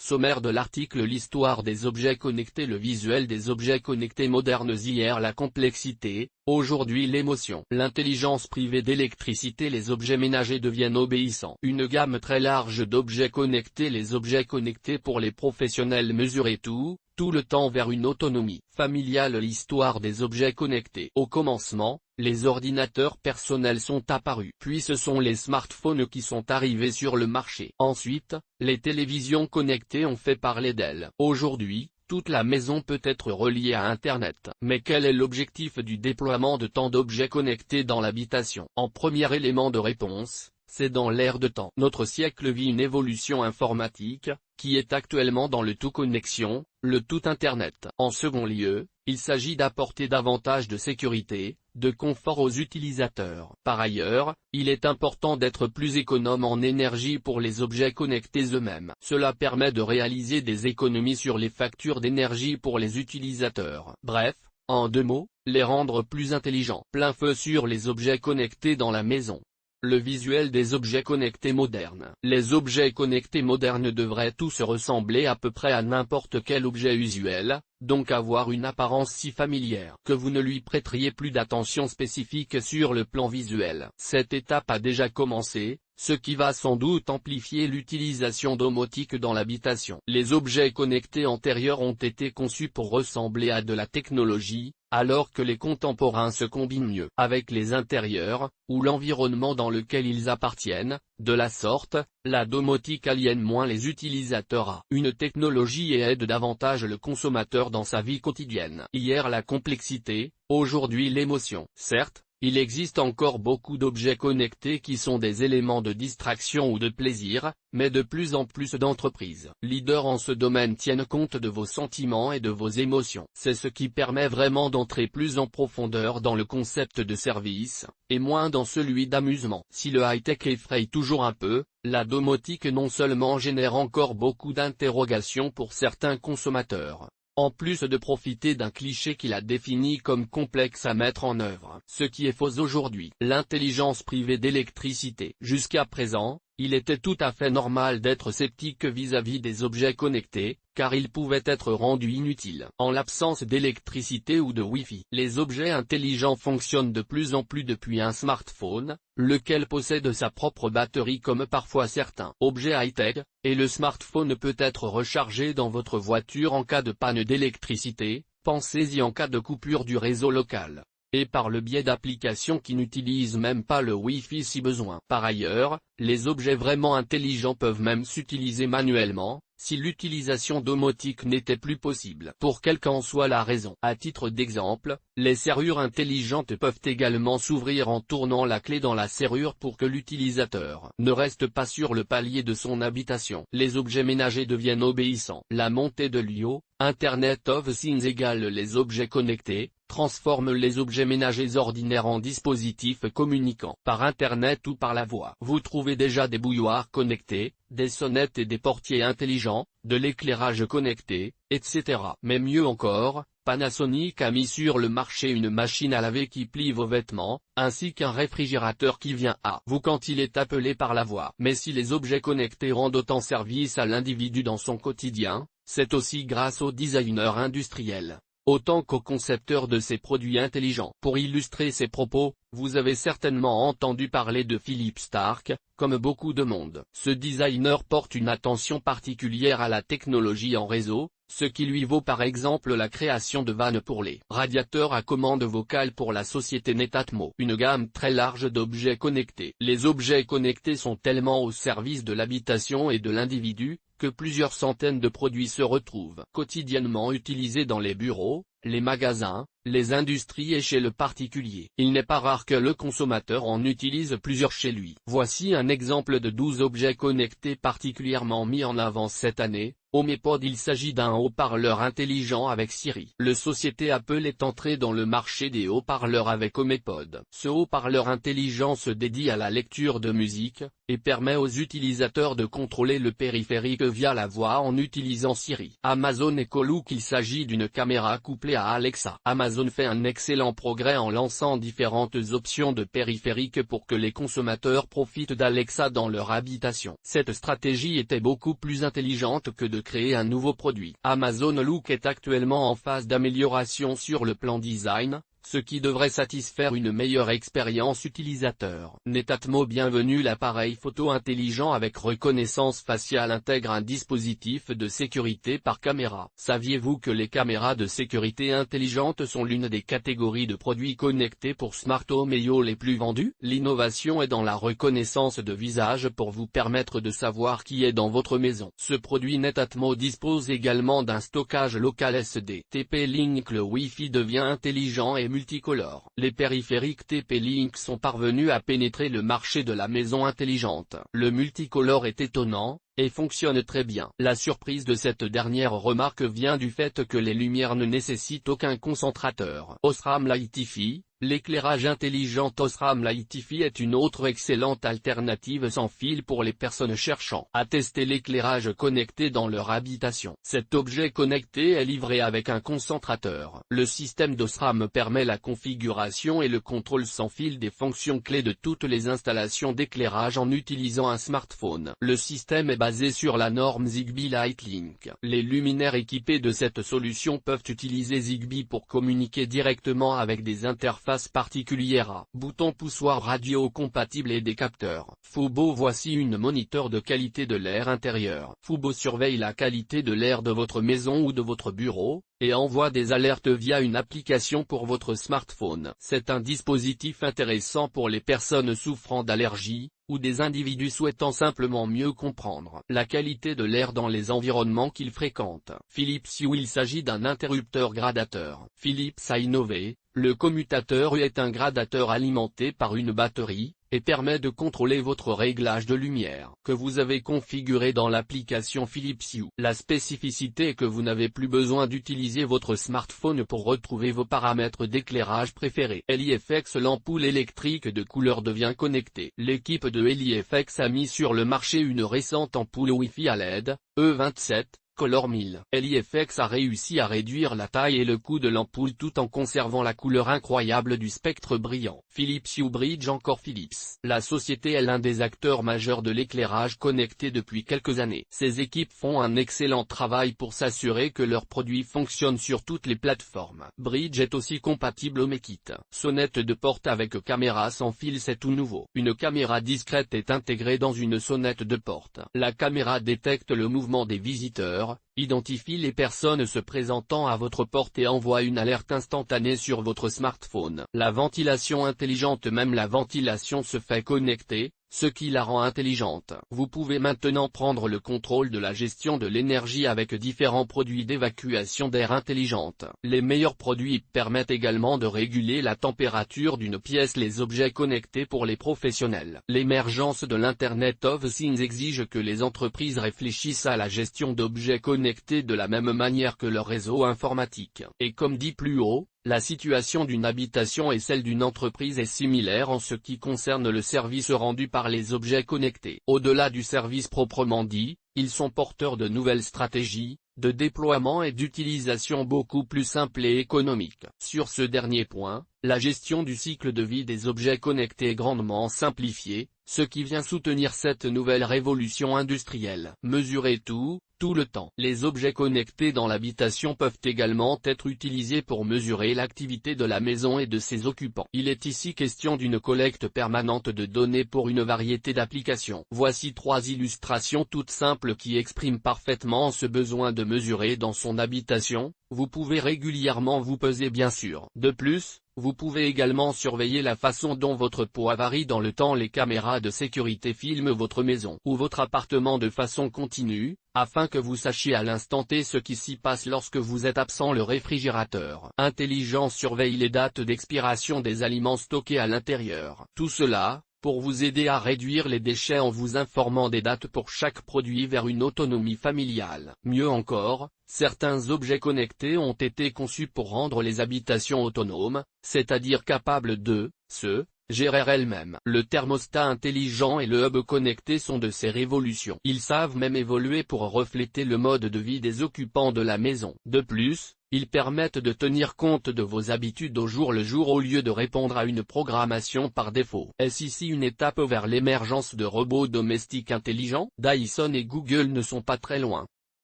Sommaire de l'article: l'histoire des objets connectés, le visuel des objets connectés modernes. Hier la complexité, aujourd'hui l'émotion. L'intelligence privée d'électricité. Les objets ménagers deviennent obéissants. Une gamme très large d'objets connectés. Les objets connectés pour les professionnels. Mesurer tout le temps vers une autonomie familiale. L'histoire des objets connectés. Au commencement, les ordinateurs personnels sont apparus. Puis ce sont les smartphones qui sont arrivés sur le marché. Ensuite, les télévisions connectées ont fait parler d'elles. Aujourd'hui, toute la maison peut être reliée à Internet. Mais quel est l'objectif du déploiement de tant d'objets connectés dans l'habitation? En premier élément de réponse, c'est dans l'air de temps. Notre siècle vit une évolution informatique, qui est actuellement dans le tout connexion, le tout Internet. En second lieu, il s'agit d'apporter davantage de sécurité, de confort aux utilisateurs. Par ailleurs, il est important d'être plus économe en énergie pour les objets connectés eux-mêmes. Cela permet de réaliser des économies sur les factures d'énergie pour les utilisateurs. Bref, en 2 mots, les rendre plus intelligents. Plein feu sur les objets connectés dans la maison. Le visuel des objets connectés modernes. Les objets connectés modernes devraient tous ressembler à peu près à n'importe quel objet usuel, donc avoir une apparence si familière que vous ne lui prêteriez plus d'attention spécifique sur le plan visuel. Cette étape a déjà commencé, ce qui va sans doute amplifier l'utilisation domotique dans l'habitation. Les objets connectés antérieurs ont été conçus pour ressembler à de la technologie, alors que les contemporains se combinent mieux avec les intérieurs, ou l'environnement dans lequel ils appartiennent. De la sorte, la domotique aliène moins les utilisateurs à une technologie et aide davantage le consommateur dans sa vie quotidienne. Hier la complexité, aujourd'hui l'émotion. Certes, il existe encore beaucoup d'objets connectés qui sont des éléments de distraction ou de plaisir, mais de plus en plus d'entreprises leaders en ce domaine tiennent compte de vos sentiments et de vos émotions. C'est ce qui permet vraiment d'entrer plus en profondeur dans le concept de service, et moins dans celui d'amusement. Si le high-tech effraie toujours un peu, la domotique non seulement génère encore beaucoup d'interrogations pour certains consommateurs, en plus de profiter d'un cliché qui la définit comme complexe à mettre en œuvre. Ce qui est faux aujourd'hui. L'intelligence privée d'électricité. Jusqu'à présent, il était tout à fait normal d'être sceptique vis-à-vis des objets connectés, car ils pouvaient être rendus inutiles en l'absence d'électricité ou de Wi-Fi. Les objets intelligents fonctionnent de plus en plus depuis un smartphone, lequel possède sa propre batterie comme parfois certains objets high-tech, et le smartphone peut être rechargé dans votre voiture en cas de panne d'électricité, pensez-y en cas de coupure du réseau local, et par le biais d'applications qui n'utilisent même pas le Wi-Fi si besoin. Par ailleurs, les objets vraiment intelligents peuvent même s'utiliser manuellement, si l'utilisation domotique n'était plus possible. Pour quelle qu'en soit la raison. À titre d'exemple, les serrures intelligentes peuvent également s'ouvrir en tournant la clé dans la serrure pour que l'utilisateur ne reste pas sur le palier de son habitation. Les objets ménagers deviennent obéissants. La montée de l'IO, Internet of Things égale les objets connectés, transforme les objets ménagers ordinaires en dispositifs communiquant par Internet ou par la voix. Vous trouvez déjà des bouilloires connectés, des sonnettes et des portiers intelligents, de l'éclairage connecté, etc. Mais mieux encore, Panasonic a mis sur le marché une machine à laver qui plie vos vêtements, ainsi qu'un réfrigérateur qui vient à vous quand il est appelé par la voix. Mais si les objets connectés rendent autant service à l'individu dans son quotidien, c'est aussi grâce aux designers industriels, autant qu'aux concepteurs de ces produits intelligents. Pour illustrer ces propos, vous avez certainement entendu parler de Philippe Stark, comme beaucoup de monde. Ce designer porte une attention particulière à la technologie en réseau, ce qui lui vaut par exemple la création de vannes pour les radiateurs à commande vocale pour la société Netatmo. Une gamme très large d'objets connectés. Les objets connectés sont tellement au service de l'habitation et de l'individu, que plusieurs centaines de produits se retrouvent quotidiennement utilisés dans les bureaux, les magasins, les industries et chez le particulier. Il n'est pas rare que le consommateur en utilise plusieurs chez lui. Voici un exemple de 12 objets connectés particulièrement mis en avant cette année. HomePod. Il s'agit d'un haut-parleur intelligent avec Siri. Le société Apple est entré dans le marché des haut-parleurs avec HomePod. Ce haut-parleur intelligent se dédie à la lecture de musique, et permet aux utilisateurs de contrôler le périphérique via la voix en utilisant Siri. Amazon Echo Look. Il s'agit d'une caméra couplée à Alexa. Amazon fait un excellent progrès en lançant différentes options de périphérique pour que les consommateurs profitent d'Alexa dans leur habitation. Cette stratégie était beaucoup plus intelligente que de créer un nouveau produit. Amazon Look est actuellement en phase d'amélioration sur le plan design, ce qui devrait satisfaire une meilleure expérience utilisateur. Netatmo Bienvenue. L'appareil photo intelligent avec reconnaissance faciale intègre un dispositif de sécurité par caméra. Saviez-vous que les caméras de sécurité intelligentes sont l'une des catégories de produits connectés pour Smart Home et IoT les plus vendus? L'innovation est dans la reconnaissance de visage pour vous permettre de savoir qui est dans votre maison. Ce produit Netatmo dispose également d'un stockage local SD. TP-Link. Le Wi-Fi devient intelligent et multicolore. Les périphériques TP-Link sont parvenus à pénétrer le marché de la maison intelligente. Le multicolore est étonnant, et fonctionne très bien. La surprise de cette dernière remarque vient du fait que les lumières ne nécessitent aucun concentrateur. Osram Lightify. L'éclairage intelligent Osram Lightify est une autre excellente alternative sans fil pour les personnes cherchant à tester l'éclairage connecté dans leur habitation. Cet objet connecté est livré avec un concentrateur. Le système d'Osram permet la configuration et le contrôle sans fil des fonctions clés de toutes les installations d'éclairage en utilisant un smartphone. Le système est basé sur la norme Zigbee Lightlink. Les luminaires équipés de cette solution peuvent utiliser Zigbee pour communiquer directement avec des interfaces particulières. Bouton poussoir radio compatible et des capteurs. Fubo. Voici une moniteur de qualité de l'air intérieur. Fubo surveille la qualité de l'air de votre maison ou de votre bureau, et envoie des alertes via une application pour votre smartphone. C'est un dispositif intéressant pour les personnes souffrant d'allergies, ou des individus souhaitant simplement mieux comprendre la qualité de l'air dans les environnements qu'ils fréquentent. Philips Hue. Il s'agit d'un interrupteur gradateur. Philips a innové. Le commutateur Hue est un gradateur alimenté par une batterie, et permet de contrôler votre réglage de lumière que vous avez configuré dans l'application Philips Hue. La spécificité est que vous n'avez plus besoin d'utiliser votre smartphone pour retrouver vos paramètres d'éclairage préférés. LIFX. L'ampoule électrique de couleur devient connectée. L'équipe de LIFX a mis sur le marché une récente ampoule Wi-Fi à LED, E27, Color 1000. LIFX a réussi à réduire la taille et le coût de l'ampoule tout en conservant la couleur incroyable du spectre brillant. Philips Hue Bridge. Encore Philips. La société est l'un des acteurs majeurs de l'éclairage connecté depuis quelques années. Ses équipes font un excellent travail pour s'assurer que leurs produits fonctionnent sur toutes les plateformes. Bridge est aussi compatible au HomeKit. Sonnette de porte avec caméra sans fil. C'est tout nouveau. Une caméra discrète est intégrée dans une sonnette de porte. La caméra détecte le mouvement des visiteurs, identifie les personnes se présentant à votre porte et envoie une alerte instantanée sur votre smartphone. La ventilation intelligente. Même la ventilation se fait connecter, ce qui la rend intelligente. Vous pouvez maintenant prendre le contrôle de la gestion de l'énergie avec différents produits d'évacuation d'air intelligente. Les meilleurs produits permettent également de réguler la température d'une pièce. Les objets connectés pour les professionnels. L'émergence de l'Internet of Things exige que les entreprises réfléchissent à la gestion d'objets connectés de la même manière que leur réseau informatique. Et comme dit plus haut, la situation d'une habitation et celle d'une entreprise est similaire en ce qui concerne le service rendu par les objets connectés. Au-delà du service proprement dit, ils sont porteurs de nouvelles stratégies de déploiement et d'utilisation beaucoup plus simples et économiques. Sur ce dernier point, la gestion du cycle de vie des objets connectés est grandement simplifiée, ce qui vient soutenir cette nouvelle révolution industrielle. Mesurer tout le temps. Les objets connectés dans l'habitation peuvent également être utilisés pour mesurer l'activité de la maison et de ses occupants. Il est ici question d'une collecte permanente de données pour une variété d'applications. Voici 3 illustrations toutes simples qui expriment parfaitement ce besoin de mesurer dans son habitation. Vous pouvez régulièrement vous peser bien sûr. De plus, vous pouvez également surveiller la façon dont votre poids varie dans le temps. Les caméras de sécurité filment votre maison ou votre appartement de façon continue, afin que vous sachiez à l'instant T ce qui s'y passe lorsque vous êtes absent. Le réfrigérateur intelligent surveille les dates d'expiration des aliments stockés à l'intérieur. Tout cela, pour vous aider à réduire les déchets en vous informant des dates pour chaque produit vers une autonomie familiale. Mieux encore, certains objets connectés ont été conçus pour rendre les habitations autonomes, c'est-à-dire capables de se gérer elles-mêmes. Le thermostat intelligent et le hub connecté sont de ces révolutions. Ils savent même évoluer pour refléter le mode de vie des occupants de la maison. De plus, ils permettent de tenir compte de vos habitudes au jour le jour au lieu de répondre à une programmation par défaut. Est-ce ici une étape vers l'émergence de robots domestiques intelligents? Dyson et Google ne sont pas très loin.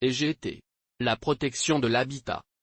EGT. La protection de l'habitat.